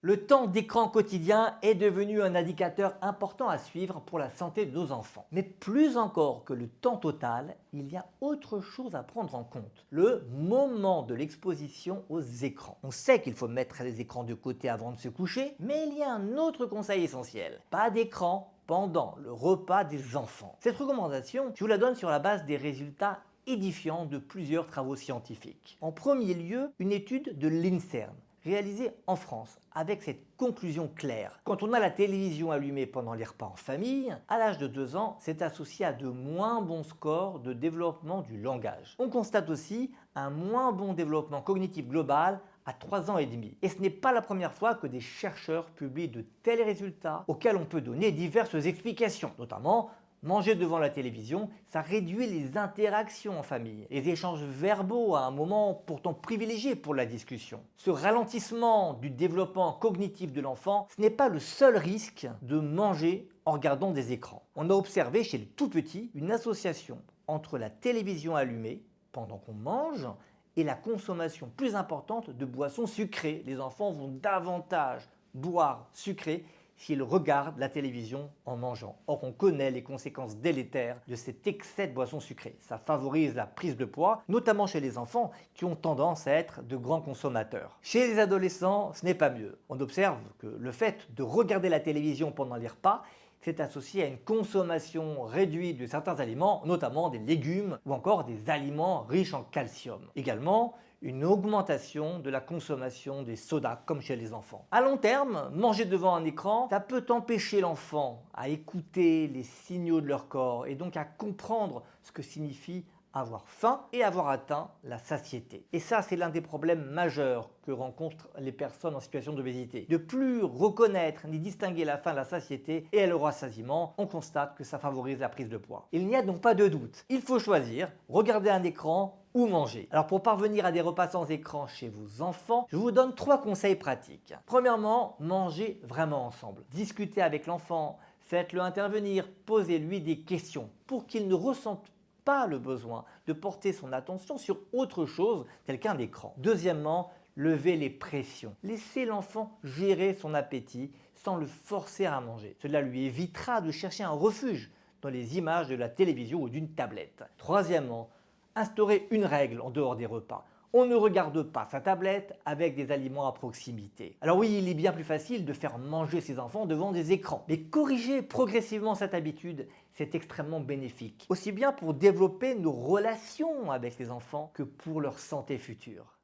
Le temps d'écran quotidien est devenu un indicateur important à suivre pour la santé de nos enfants. Mais plus encore que le temps total, il y a autre chose à prendre en compte. Le moment de l'exposition aux écrans. On sait qu'il faut mettre les écrans de côté avant de se coucher, mais il y a un autre conseil essentiel. Pas d'écran pendant le repas des enfants. Cette recommandation, je vous la donne sur la base des résultats édifiants de plusieurs travaux scientifiques. En premier lieu, une étude de l'INSERM réalisée en France avec cette conclusion claire. Quand on a la télévision allumée pendant les repas en famille, à l'âge de 2 ans, c'est associé à de moins bons scores de développement du langage. On constate aussi un moins bon développement cognitif global à 3 ans et demi. Et ce n'est pas la première fois que des chercheurs publient de tels résultats auxquels on peut donner diverses explications, notamment manger devant la télévision, ça réduit les interactions en famille, les échanges verbaux à un moment pourtant privilégié pour la discussion. Ce ralentissement du développement cognitif de l'enfant, ce n'est pas le seul risque de manger en regardant des écrans. On a observé chez les tout petits une association entre la télévision allumée pendant qu'on mange et la consommation plus importante de boissons sucrées. Les enfants vont davantage boire sucré s'ils regardent la télévision en mangeant. Or, on connaît les conséquences délétères de cet excès de boissons sucrées. Ça favorise la prise de poids, notamment chez les enfants qui ont tendance à être de grands consommateurs. Chez les adolescents, ce n'est pas mieux. On observe que le fait de regarder la télévision pendant les repas c'est associé à une consommation réduite de certains aliments, notamment des légumes ou encore des aliments riches en calcium. Également, une augmentation de la consommation des sodas comme chez les enfants. À long terme, manger devant un écran, ça peut empêcher l'enfant à écouter les signaux de leur corps et donc à comprendre ce que signifie avoir faim et avoir atteint la satiété. Et ça, c'est l'un des problèmes majeurs que rencontrent les personnes en situation d'obésité. De plus reconnaître ni distinguer la faim de la satiété et le rassasiement, on constate que ça favorise la prise de poids. Il n'y a donc pas de doute. Il faut choisir, regarder un écran ou manger. Alors pour parvenir à des repas sans écran chez vos enfants, je vous donne 3 conseils pratiques. Premièrement, mangez vraiment ensemble. Discutez avec l'enfant, faites-le intervenir, posez-lui des questions pour qu'il ne ressente pas le besoin de porter son attention sur autre chose tel qu'un écran. Deuxièmement, levez les pressions. Laissez l'enfant gérer son appétit sans le forcer à manger. Cela lui évitera de chercher un refuge dans les images de la télévision ou d'une tablette. Troisièmement, instaurez une règle en dehors des repas. On ne regarde pas sa tablette avec des aliments à proximité. Alors oui, il est bien plus facile de faire manger ses enfants devant des écrans. Mais corriger progressivement cette habitude, c'est extrêmement bénéfique. Aussi bien pour développer nos relations avec les enfants que pour leur santé future.